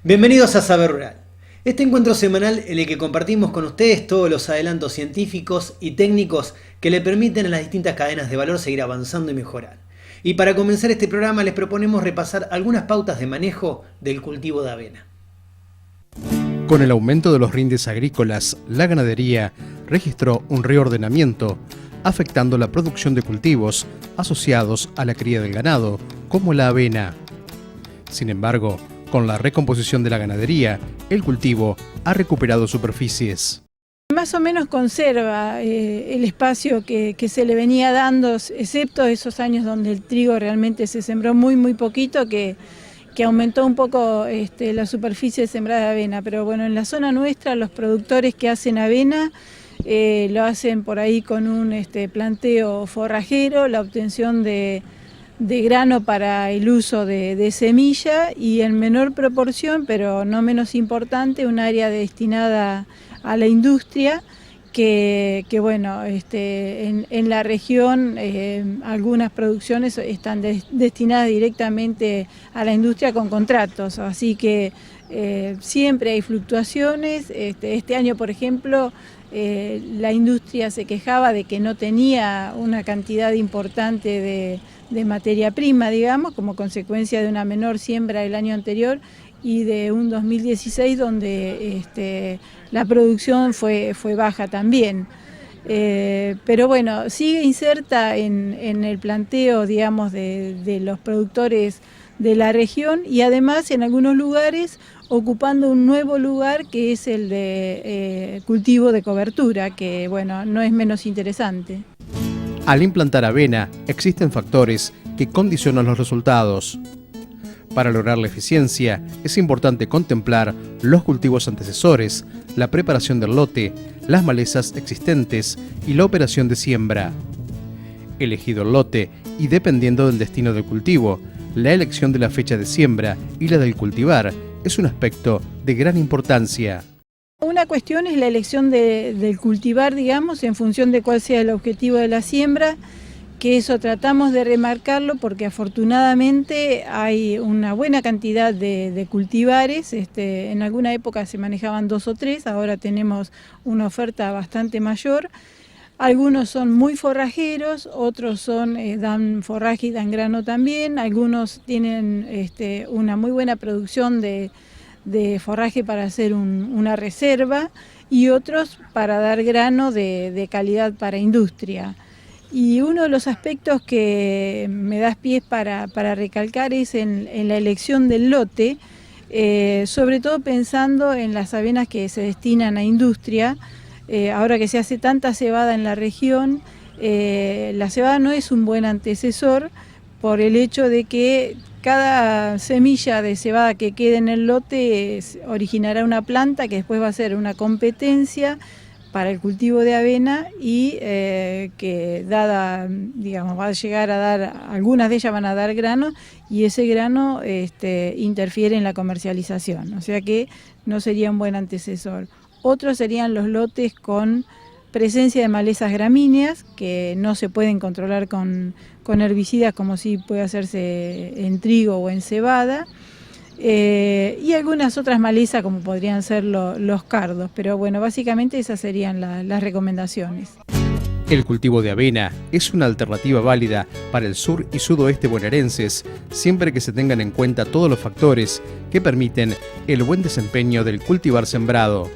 Bienvenidos a Saber Rural, este encuentro semanal en el que compartimos con ustedes todos los adelantos científicos y técnicos que le permiten a las distintas cadenas de valor seguir avanzando y mejorar. Y para comenzar este programa les proponemos repasar algunas pautas de manejo del cultivo de avena. Con el aumento de los rindes agrícolas, la ganadería registró un reordenamiento, afectando la producción de cultivos asociados a la cría del ganado, como la avena. Sin embargo, con la recomposición de la ganadería, el cultivo ha recuperado superficies. Más o menos conserva el espacio que se le venía dando, excepto esos años donde el trigo realmente se sembró muy poquito, que aumentó un poco la superficie sembrada de avena. Pero bueno, en la zona nuestra los productores que hacen avena lo hacen por ahí con un planteo forrajero, la obtención de grano para el uso de semilla y en menor proporción, pero no menos importante, un área destinada a la industria que bueno, en la región algunas producciones están destinadas directamente a la industria con contratos, así que siempre hay fluctuaciones. Este año, por ejemplo, la industria se quejaba de que no tenía una cantidad importante de materia prima, digamos, como consecuencia de una menor siembra del año anterior y de un 2016 donde la producción fue baja también. Pero bueno, sigue inserta en el planteo, digamos, de los productores de la región y además en algunos lugares ocupando un nuevo lugar que es el de cultivo de cobertura, que bueno, no es menos interesante. Al implantar avena, existen factores que condicionan los resultados. Para lograr la eficiencia, es importante contemplar los cultivos antecesores, la preparación del lote, las malezas existentes y la operación de siembra. Elegido el lote y dependiendo del destino del cultivo, la elección de la fecha de siembra y la del cultivar es un aspecto de gran importancia. Una cuestión es la elección del cultivar, digamos, en función de cuál sea el objetivo de la siembra, que eso tratamos de remarcarlo porque afortunadamente hay una buena cantidad de cultivares. En alguna época se manejaban 2 o 3, ahora tenemos una oferta bastante mayor. Algunos son muy forrajeros, otros dan forraje y dan grano también, algunos tienen una muy buena producción de forraje para hacer una reserva y otros para dar grano de calidad para industria. Y uno de los aspectos que me das pies para recalcar es en la elección del lote, sobre todo pensando en las avenas que se destinan a industria. Ahora que se hace tanta cebada en la región, la cebada no es un buen antecesor por el hecho de que cada semilla de cebada que quede en el lote originará una planta que después va a ser una competencia para el cultivo de avena y que dada, digamos, va a llegar a dar, algunas de ellas van a dar grano y ese grano interfiere en la comercialización, o sea que no sería un buen antecesor. Otros serían los lotes con presencia de malezas gramíneas que no se pueden controlar con herbicidas como si puede hacerse en trigo o en cebada. Y algunas otras malezas como podrían ser los cardos, pero bueno, básicamente esas serían las recomendaciones. El cultivo de avena es una alternativa válida para el sur y sudoeste bonaerenses, siempre que se tengan en cuenta todos los factores que permiten el buen desempeño del cultivar sembrado.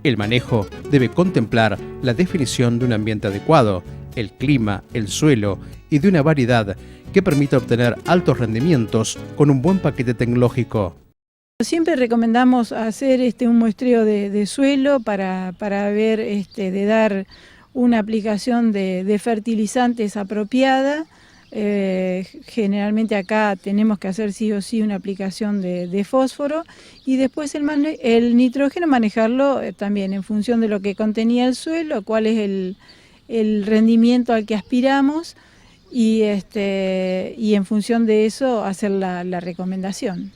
El manejo debe contemplar la definición de un ambiente adecuado, el clima, el suelo y de una variedad que permita obtener altos rendimientos con un buen paquete tecnológico. Siempre recomendamos hacer un muestreo de suelo para ver, de dar una aplicación de fertilizantes apropiada. Generalmente acá tenemos que hacer sí o sí una aplicación de fósforo y después el nitrógeno manejarlo también en función de lo que contenía el suelo, cuál es el rendimiento al que aspiramos y en función de eso hacer la recomendación.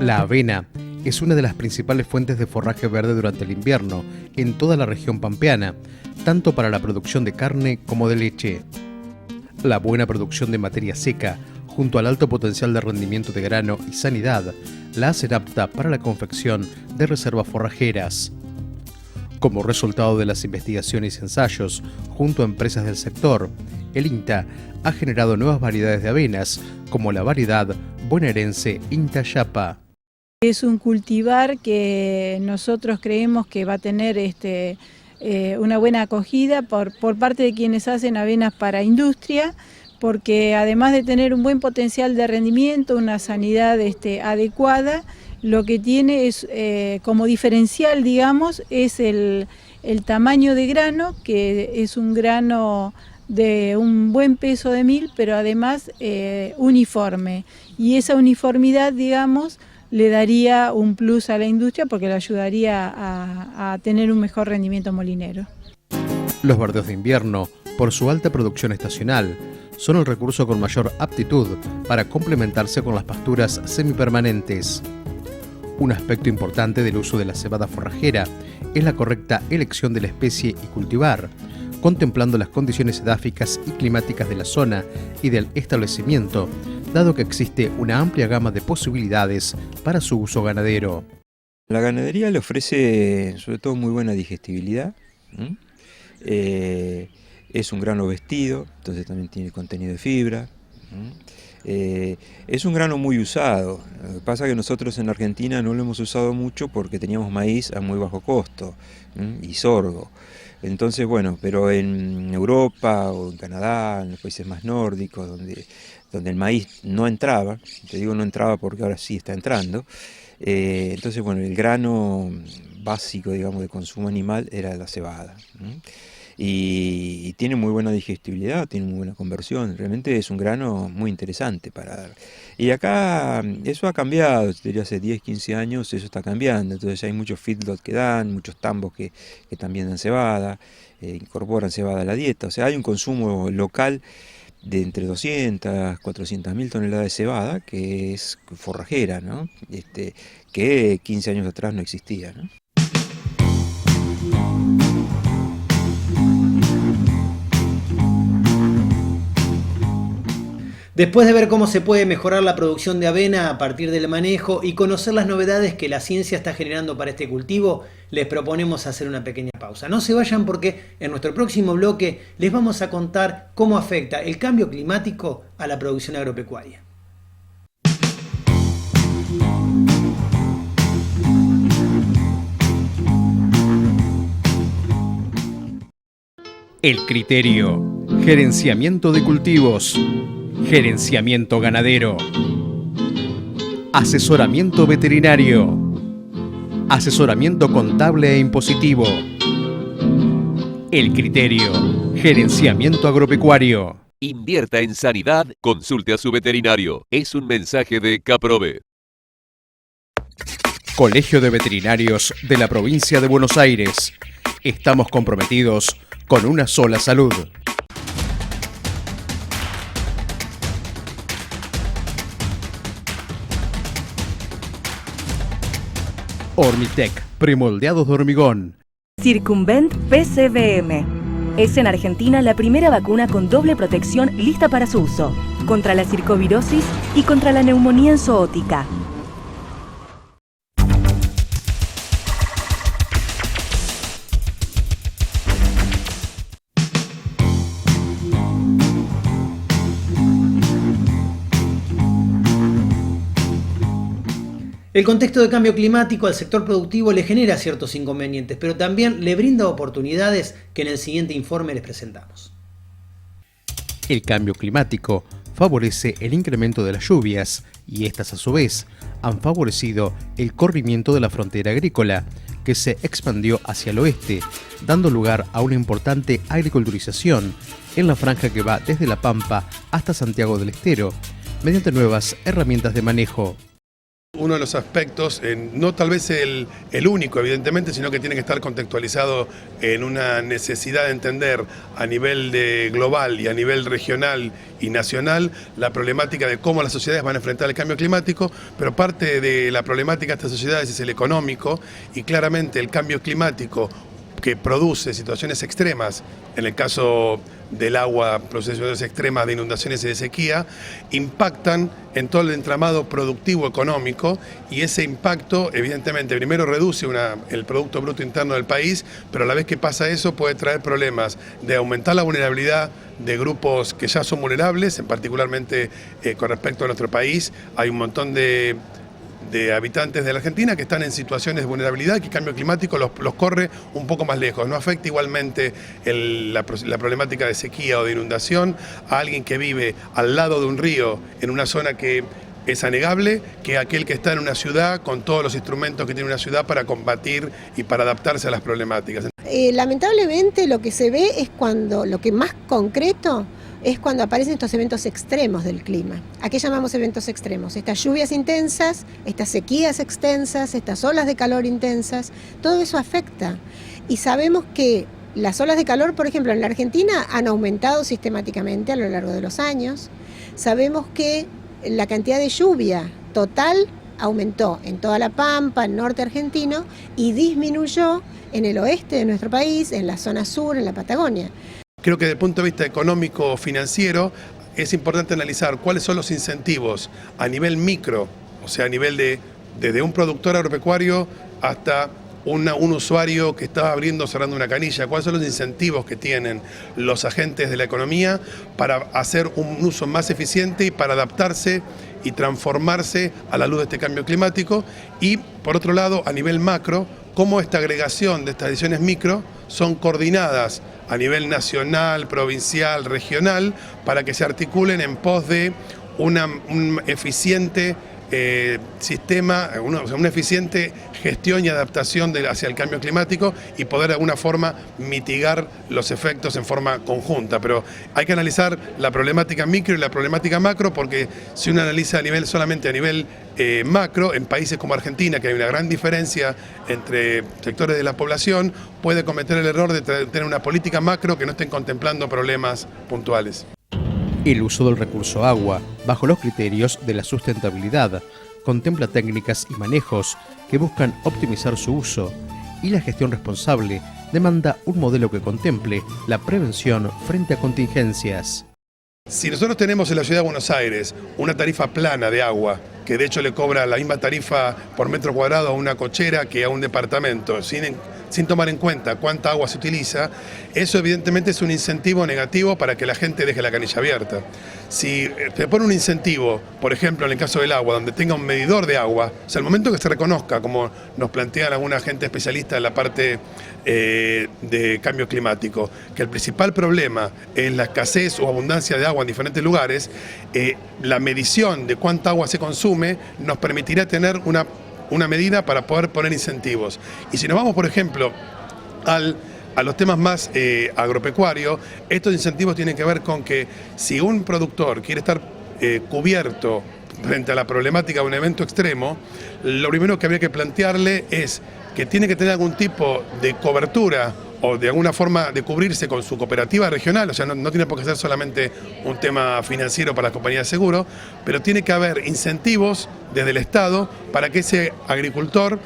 La avena es una de las principales fuentes de forraje verde durante el invierno en toda la región pampeana, tanto para la producción de carne como de leche. La buena producción de materia seca junto al alto potencial de rendimiento de grano y sanidad, la hacen apta para la confección de reservas forrajeras. Como resultado de las investigaciones y ensayos junto a empresas del sector, el INTA ha generado nuevas variedades de avenas, como la variedad bonaerense INTA Yapa. Es un cultivar que nosotros creemos que va a tener una buena acogida por parte de quienes hacen avenas para industria, porque además de tener un buen potencial de rendimiento, una sanidad adecuada, lo que tiene es como diferencial, digamos, es el tamaño de grano, que es un grano de un buen peso de mil, pero además uniforme. Y esa uniformidad, digamos, le daría un plus a la industria porque le ayudaría a tener un mejor rendimiento molinero. Los verdeos de invierno, por su alta producción estacional, son el recurso con mayor aptitud para complementarse con las pasturas semipermanentes. Un aspecto importante del uso de la cebada forrajera es la correcta elección de la especie y cultivar, contemplando las condiciones edáficas y climáticas de la zona y del establecimiento, dado que existe una amplia gama de posibilidades para su uso ganadero. La ganadería le ofrece sobre todo muy buena digestibilidad. Es un grano vestido, entonces también tiene contenido de fibra. Es un grano muy usado. Lo que pasa es que nosotros en Argentina no lo hemos usado mucho porque teníamos maíz a muy bajo costo y sorgo. Entonces, bueno, pero en Europa o en Canadá, en los países más nórdicos, donde el maíz no entraba, te digo no entraba porque ahora sí está entrando, entonces, bueno, el grano básico, digamos, de consumo animal era la cebada. Y tiene muy buena digestibilidad, tiene muy buena conversión, realmente es un grano muy interesante para dar. Y acá eso ha cambiado, desde hace 10, 15 años eso está cambiando, entonces hay muchos feedlots que dan, muchos tambos que también dan cebada, incorporan cebada a la dieta, o sea hay un consumo local de entre 200, 400 mil toneladas de cebada, que es forrajera, ¿no? Que 15 años atrás no existía, ¿no? Después de ver cómo se puede mejorar la producción de avena a partir del manejo y conocer las novedades que la ciencia está generando para este cultivo, les proponemos hacer una pequeña pausa. No se vayan porque en nuestro próximo bloque les vamos a contar cómo afecta el cambio climático a la producción agropecuaria. El criterio. Gerenciamiento de cultivos. Gerenciamiento ganadero. Asesoramiento veterinario. Asesoramiento contable e impositivo. El criterio. Gerenciamiento agropecuario. Invierta en sanidad, consulte a su veterinario. Es un mensaje de Caprove. Colegio de Veterinarios de la Provincia de Buenos Aires. Estamos comprometidos con una sola salud. Hormitec, premoldeados de hormigón. Circumvent PCVM. Es en Argentina la primera vacuna con doble protección lista para su uso, contra la circovirosis y contra la neumonía en zoótica. El contexto de cambio climático al sector productivo le genera ciertos inconvenientes, pero también le brinda oportunidades que en el siguiente informe les presentamos. El cambio climático favorece el incremento de las lluvias y estas a su vez han favorecido el corrimiento de la frontera agrícola, que se expandió hacia el oeste, dando lugar a una importante agriculturización en la franja que va desde La Pampa hasta Santiago del Estero, mediante nuevas herramientas de manejo. Uno de los aspectos, no tal vez el único evidentemente, sino que tiene que estar contextualizado en una necesidad de entender a nivel global y a nivel regional y nacional la problemática de cómo las sociedades van a enfrentar el cambio climático, pero parte de la problemática de estas sociedades es el económico y claramente el cambio climático que produce situaciones extremas, en el caso del agua, situaciones extremas de inundaciones y de sequía, impactan en todo el entramado productivo económico, y ese impacto evidentemente primero reduce el Producto Bruto Interno del país, pero a la vez que pasa eso puede traer problemas de aumentar la vulnerabilidad de grupos que ya son vulnerables, particularmente con respecto a nuestro país. Hay un montón de habitantes de la Argentina que están en situaciones de vulnerabilidad, que el cambio climático los corre un poco más lejos. No afecta igualmente la problemática de sequía o de inundación a alguien que vive al lado de un río en una zona que es anegable, que aquel que está en una ciudad con todos los instrumentos que tiene una ciudad para combatir y para adaptarse a las problemáticas. Lamentablemente lo que se ve es lo que más concreto es cuando aparecen estos eventos extremos del clima. ¿A qué llamamos eventos extremos? Estas lluvias intensas, estas sequías extensas, estas olas de calor intensas, todo eso afecta. Y sabemos que las olas de calor, por ejemplo, en la Argentina han aumentado sistemáticamente a lo largo de los años. Sabemos que la cantidad de lluvia total aumentó en toda la Pampa, en norte argentino, y disminuyó en el oeste de nuestro país, en la zona sur, en la Patagonia. Creo que desde el punto de vista económico-financiero es importante analizar cuáles son los incentivos a nivel micro, o sea, a nivel desde un productor agropecuario hasta un usuario que está abriendo o cerrando una canilla, cuáles son los incentivos que tienen los agentes de la economía para hacer un uso más eficiente y para adaptarse y transformarse a la luz de este cambio climático. Y por otro lado, a nivel macro, cómo esta agregación de estas decisiones micro son coordinadas a nivel nacional, provincial, regional, para que se articulen en pos de un eficiente sistema, una eficiente gestión y adaptación hacia el cambio climático, y poder de alguna forma mitigar los efectos en forma conjunta. Pero hay que analizar la problemática micro y la problemática macro, porque si uno analiza solamente a nivel macro, en países como Argentina, que hay una gran diferencia entre sectores de la población, puede cometer el error de tener una política macro que no estén contemplando problemas puntuales. El uso del recurso agua, bajo los criterios de la sustentabilidad, contempla técnicas y manejos que buscan optimizar su uso, y la gestión responsable demanda un modelo que contemple la prevención frente a contingencias. Si nosotros tenemos en la ciudad de Buenos Aires una tarifa plana de agua, que de hecho le cobra la misma tarifa por metro cuadrado a una cochera que a un departamento, sin tomar en cuenta cuánta agua se utiliza, eso evidentemente es un incentivo negativo para que la gente deje la canilla abierta. Si te pone un incentivo, por ejemplo en el caso del agua, donde tenga un medidor de agua, o sea, el momento que se reconozca, como nos plantean alguna gente especialista en la parte de cambio climático, que el principal problema es la escasez o abundancia de agua en diferentes lugares, la medición de cuánta agua se consume nos permitirá tener una medida para poder poner incentivos. Y si nos vamos, por ejemplo, a los temas más agropecuarios, estos incentivos tienen que ver con que si un productor quiere estar cubierto frente a la problemática de un evento extremo, lo primero que habría que plantearle es que tiene que tener algún tipo de cobertura o de alguna forma de cubrirse con su cooperativa regional, o sea, no tiene por qué ser solamente un tema financiero para las compañías de seguro, pero tiene que haber incentivos desde el Estado para que ese agricultor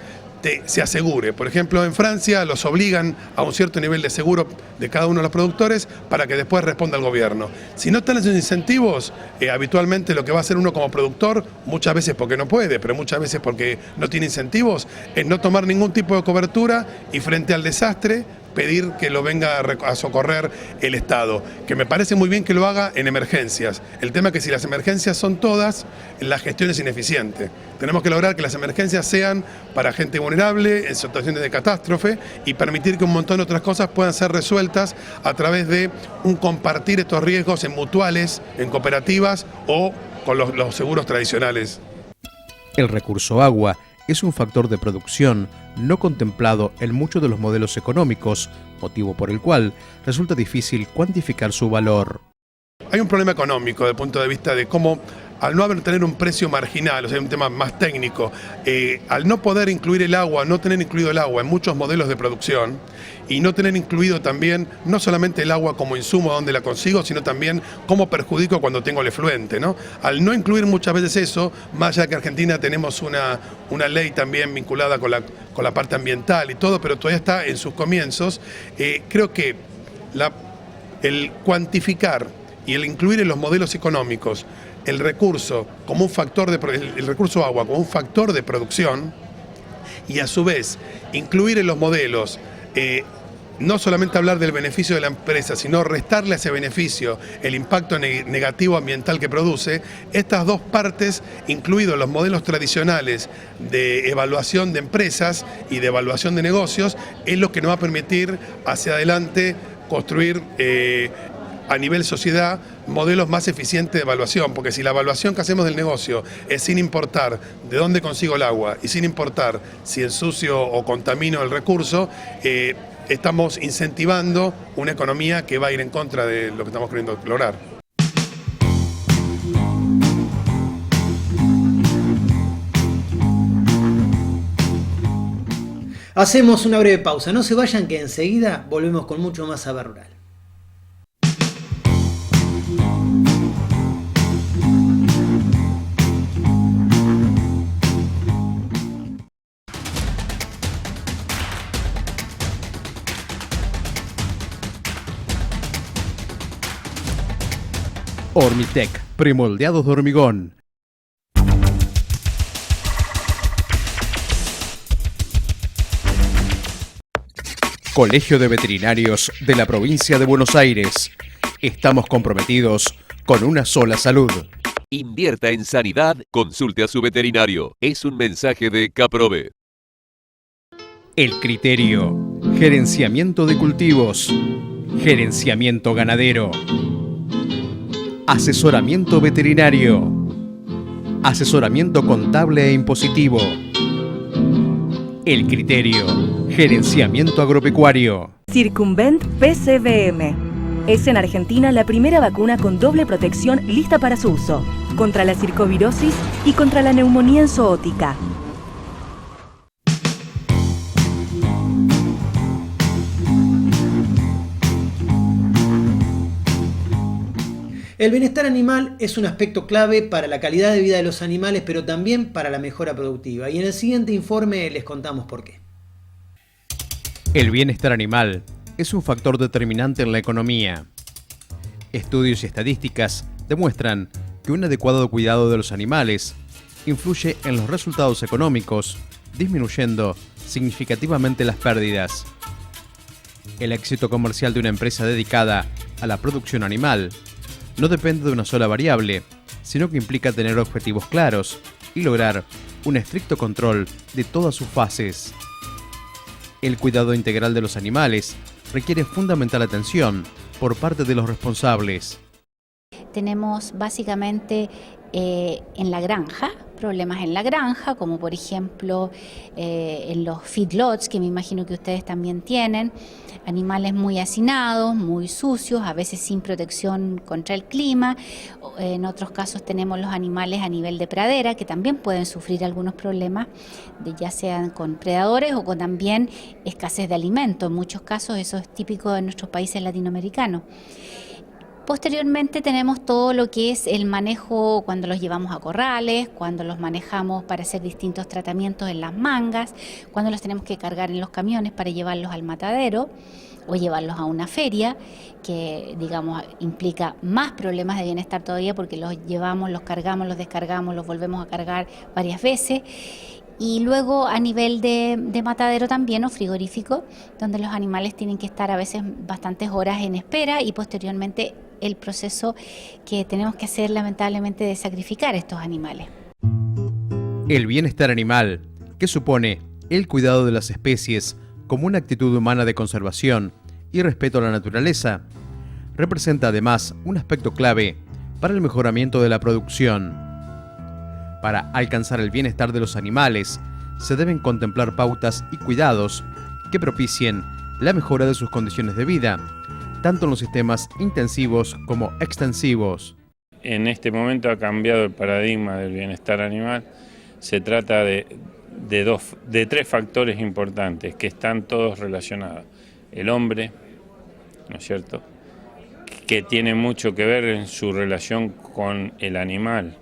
se asegure. Por ejemplo, en Francia los obligan a un cierto nivel de seguro de cada uno de los productores para que después responda el gobierno. Si no están esos incentivos, habitualmente lo que va a hacer uno como productor, muchas veces porque no puede, pero muchas veces porque no tiene incentivos, es no tomar ningún tipo de cobertura y frente al desastre pedir que lo venga a socorrer el Estado, que me parece muy bien que lo haga en emergencias. El tema es que si las emergencias son todas, la gestión es ineficiente. Tenemos que lograr que las emergencias sean para gente vulnerable, en situaciones de catástrofe, y permitir que un montón de otras cosas puedan ser resueltas a través de un compartir estos riesgos en mutuales, en cooperativas o con los seguros tradicionales. El recurso agua es un factor de producción no contemplado en muchos de los modelos económicos, motivo por el cual resulta difícil cuantificar su valor. Hay un problema económico desde el punto de vista de cómo al no tener un precio marginal, o sea, un tema más técnico, al no poder incluir el agua, no tener incluido el agua en muchos modelos de producción y no tener incluido también no solamente el agua como insumo donde la consigo, sino también cómo perjudico cuando tengo el efluente, ¿no? Al no incluir muchas veces eso, más allá que Argentina tenemos una ley también vinculada con la parte ambiental y todo, pero todavía está en sus comienzos, creo que el cuantificar y el incluir en los modelos económicos el recurso como un factor el recurso agua como un factor de producción y a su vez incluir en los modelos no solamente hablar del beneficio de la empresa, sino restarle a ese beneficio el impacto negativo ambiental que produce, estas dos partes, incluidos los modelos tradicionales de evaluación de empresas y de evaluación de negocios, es lo que nos va a permitir hacia adelante construir a nivel sociedad modelos más eficientes de evaluación, porque si la evaluación que hacemos del negocio es sin importar de dónde consigo el agua y sin importar si ensucio o contamino el recurso, estamos incentivando una economía que va a ir en contra de lo que estamos queriendo lograr. Hacemos una breve pausa, no se vayan que enseguida volvemos con mucho más Saber Rural. Hormitec, premoldeados de hormigón. Colegio de Veterinarios de la Provincia de Buenos Aires. Estamos comprometidos con una sola salud. Invierta en sanidad, consulte a su veterinario. Es un mensaje de Caprove. El Criterio. Gerenciamiento de cultivos. Gerenciamiento ganadero. Asesoramiento veterinario. Asesoramiento contable e impositivo. El Criterio. Gerenciamiento agropecuario. Circumvent PCVM. Es en Argentina la primera vacuna con doble protección lista para su uso. Contra la circovirosis y contra la neumonía en zoótica. El bienestar animal es un aspecto clave para la calidad de vida de los animales, pero también para la mejora productiva. Y en el siguiente informe les contamos por qué. El bienestar animal es un factor determinante en la economía. Estudios y estadísticas demuestran que un adecuado cuidado de los animales influye en los resultados económicos, disminuyendo significativamente las pérdidas. El éxito comercial de una empresa dedicada a la producción animal no depende de una sola variable, sino que implica tener objetivos claros y lograr un estricto control de todas sus fases. El cuidado integral de los animales requiere fundamental atención por parte de los responsables. Tenemos básicamente en la granja, problemas en la granja, como por ejemplo en los feedlots, que me imagino que ustedes también tienen, animales muy hacinados, muy sucios, a veces sin protección contra el clima. En otros casos tenemos los animales a nivel de pradera, que también pueden sufrir algunos problemas, ya sean con predadores o con también escasez de alimento. En muchos casos eso es típico de nuestros países latinoamericanos. Posteriormente tenemos todo lo que es el manejo cuando los llevamos a corrales, cuando los manejamos para hacer distintos tratamientos en las mangas, cuando los tenemos que cargar en los camiones para llevarlos al matadero o llevarlos a una feria, que digamos implica más problemas de bienestar todavía porque los llevamos, los cargamos, los descargamos, los volvemos a cargar varias veces. Y luego a nivel de matadero también o frigorífico, donde los animales tienen que estar a veces bastantes horas en espera y posteriormente el proceso que tenemos que hacer lamentablemente de sacrificar estos animales. El bienestar animal, que supone el cuidado de las especies como una actitud humana de conservación y respeto a la naturaleza, representa además un aspecto clave para el mejoramiento de la producción. Para alcanzar el bienestar de los animales, se deben contemplar pautas y cuidados que propicien la mejora de sus condiciones de vida, tanto en los sistemas intensivos como extensivos. en este momento ha cambiado el paradigma del bienestar animal. Se trata de tres factores importantes que están todos relacionados. El hombre, ¿no es cierto?, que tiene mucho que ver en su relación con el animal,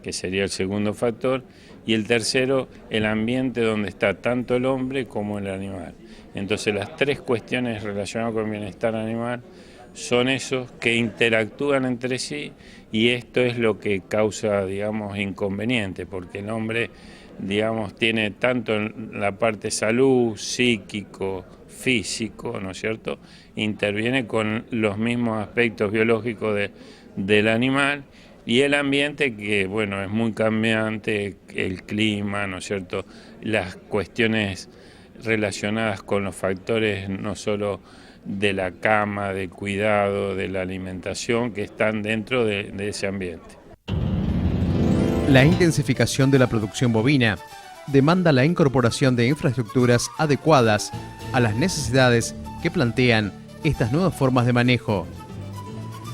que sería el segundo factor, y el tercero, el ambiente donde está tanto el hombre como el animal. Entonces las tres cuestiones relacionadas con el bienestar animal son esos que interactúan entre sí, y esto es lo que causa, digamos, inconveniente, porque el hombre, digamos, tiene tanto en la parte salud, psíquico, físico, ¿no es cierto?, interviene con los mismos aspectos biológicos del animal, y el ambiente que, bueno, es muy cambiante, el clima, ¿no es cierto?, las cuestiones relacionadas con los factores no solo de la cama, del cuidado, de la alimentación, que están dentro de ese ambiente. La intensificación de la producción bovina demanda la incorporación de infraestructuras adecuadas a las necesidades que plantean estas nuevas formas de manejo.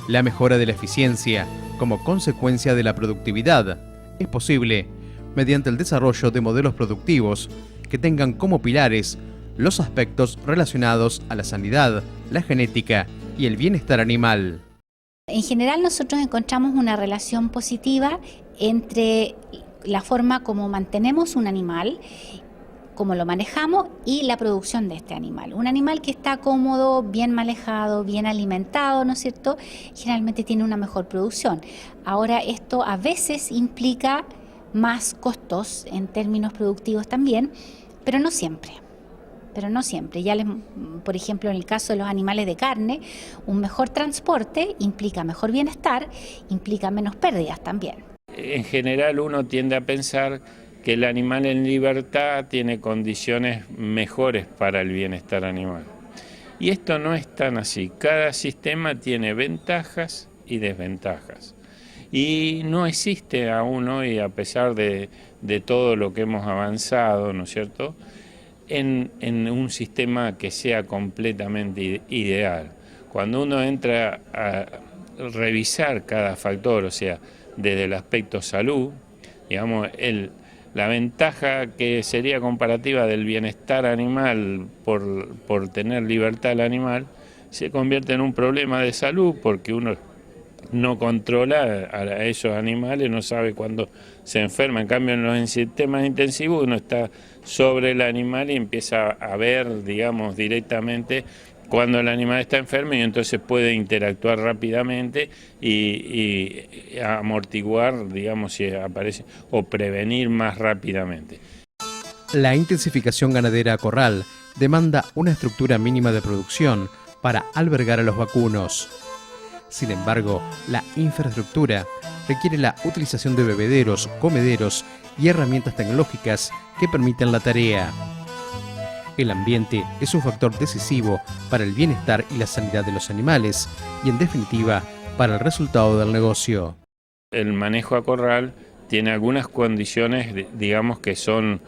La mejora de la eficiencia como consecuencia de la productividad es posible mediante el desarrollo de modelos productivos que tengan como pilares los aspectos relacionados a la sanidad, la genética y el bienestar animal. En general nosotros encontramos una relación positiva entre la forma como mantenemos un animal, cómo lo manejamos y la producción de este animal. Un animal que está cómodo, bien manejado, bien alimentado, ¿no es cierto?, generalmente tiene una mejor producción. Ahora, esto a veces implica más costos en términos productivos también, pero no siempre. Por ejemplo, en el caso de los animales de carne, un mejor transporte implica mejor bienestar, implica menos pérdidas también. En general uno tiende a pensar que el animal en libertad tiene condiciones mejores para el bienestar animal. Y esto no es tan así. Cada sistema tiene ventajas y desventajas. Y no existe aún hoy, a pesar de todo lo que hemos avanzado, ¿no es cierto?, en un sistema que sea completamente ideal. Cuando uno entra a revisar cada factor, o sea, desde el aspecto salud, digamos, la ventaja que sería comparativa del bienestar animal por tener libertad el animal, se convierte en un problema de salud porque uno no controla a esos animales, no sabe cuándo se enferma. En cambio, en los sistemas intensivos uno está sobre el animal y empieza a ver, digamos, directamente cuando el animal está enfermo, y entonces puede interactuar rápidamente y amortiguar, digamos, si aparece, o prevenir más rápidamente. La intensificación ganadera a corral demanda una estructura mínima de producción para albergar a los vacunos. Sin embargo, la infraestructura requiere la utilización de bebederos, comederos y herramientas tecnológicas que permitan la tarea. El ambiente es un factor decisivo para el bienestar y la sanidad de los animales y, en definitiva, para el resultado del negocio. El manejo a corral tiene algunas condiciones, digamos, que son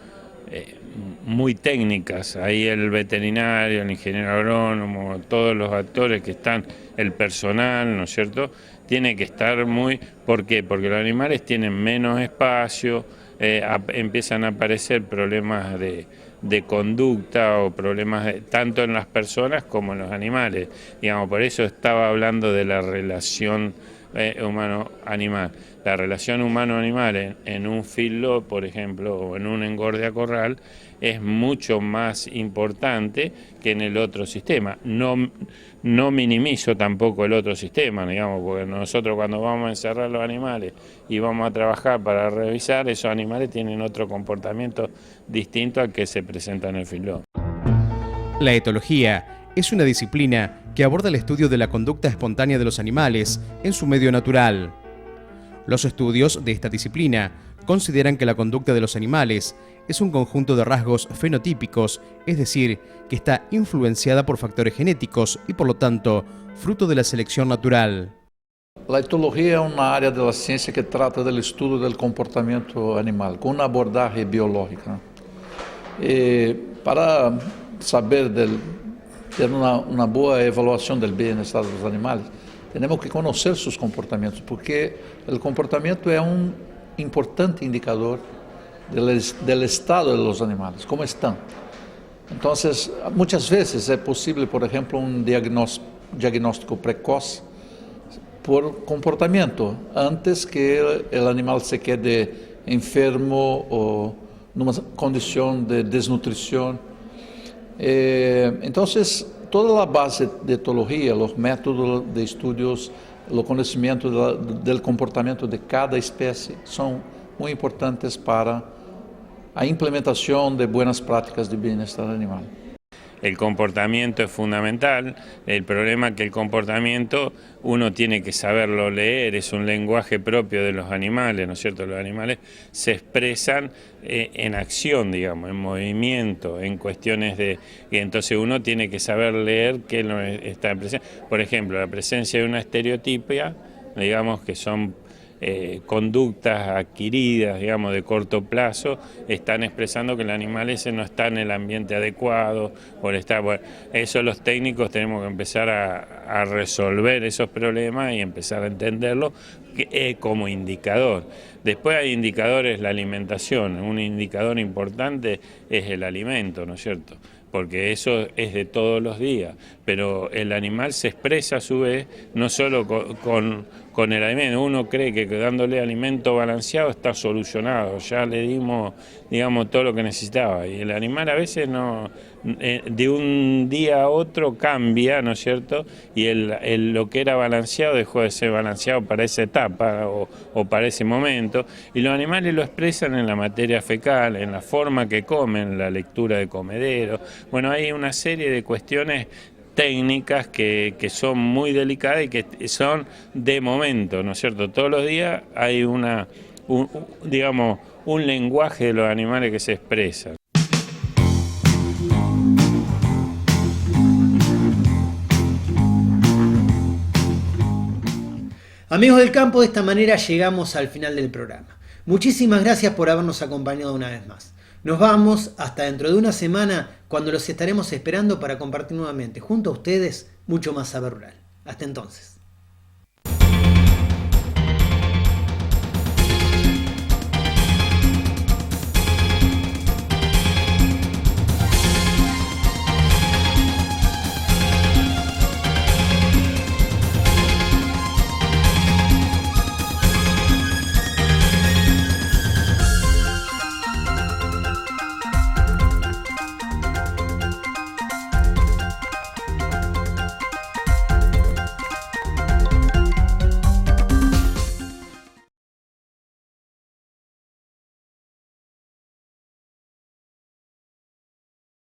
muy técnicas. Ahí el veterinario, el ingeniero agrónomo, todos los actores que están, el personal, ¿no es cierto?, tiene que estar muy... ¿Por qué? Porque los animales tienen menos espacio, empiezan a aparecer problemas de conducta o problemas tanto en las personas como en los animales. Digamos, por eso estaba hablando de la relación humano-animal. La relación humano-animal en un feedlot, por ejemplo, o en un engorde a corral, es mucho más importante que en el otro sistema. No minimizo tampoco el otro sistema, digamos, porque nosotros cuando vamos a encerrar los animales y vamos a trabajar para revisar, esos animales tienen otro comportamiento distinto al que se presenta en el feedlot. La etología es una disciplina que aborda el estudio de la conducta espontánea de los animales en su medio natural. Los estudios de esta disciplina consideran que la conducta de los animales es un conjunto de rasgos fenotípicos, es decir, que está influenciada por factores genéticos y, por lo tanto, fruto de la selección natural. La etología es una área de la ciencia que trata del estudio del comportamiento animal, con una abordaje biológica. Para saber tener una buena evaluación del bienestar de los animales, Tenemos que conocer sus comportamientos, porque el comportamiento es un importante indicador del estado de los animales, cómo están. Entonces, muchas veces es posible, por ejemplo, un diagnóstico precoz por comportamiento, antes que el animal se quede enfermo o en una condición de desnutrición. Entonces, toda la base de etología, los métodos de estudios, el conocimiento del comportamiento de cada especie son muy importantes para la implementación de buenas prácticas de bienestar animal. El comportamiento es fundamental. El problema es que el comportamiento uno tiene que saberlo leer, es un lenguaje propio de los animales, ¿no es cierto? Los animales se expresan en acción, digamos, en movimiento, en cuestiones y entonces uno tiene que saber leer qué está presente. Por ejemplo, la presencia de una estereotipia, digamos que son conductas adquiridas, digamos, de corto plazo, están expresando que el animal ese no está en el ambiente adecuado, bueno, eso los técnicos tenemos que empezar a resolver esos problemas y empezar a entenderlo como indicador. Después hay indicadores, la alimentación, un indicador importante es el alimento, ¿no es cierto? Porque eso es de todos los días, pero el animal se expresa a su vez no solo con el alimento. Uno cree que dándole alimento balanceado está solucionado, ya le dimos, digamos, todo lo que necesitaba, y el animal a veces no, de un día a otro cambia, ¿no es cierto? Y lo que era balanceado dejó de ser balanceado para esa etapa o para ese momento, y los animales lo expresan en la materia fecal, en la forma que comen, la lectura de comedero. Bueno, hay una serie de cuestiones técnicas que son muy delicadas y que son de momento, ¿no es cierto? Todos los días hay digamos, un lenguaje de los animales que se expresa. Amigos del campo, de esta manera llegamos al final del programa. Muchísimas gracias por habernos acompañado una vez más. Nos vamos hasta dentro de una semana, cuando los estaremos esperando para compartir nuevamente junto a ustedes mucho más saber rural. Hasta entonces.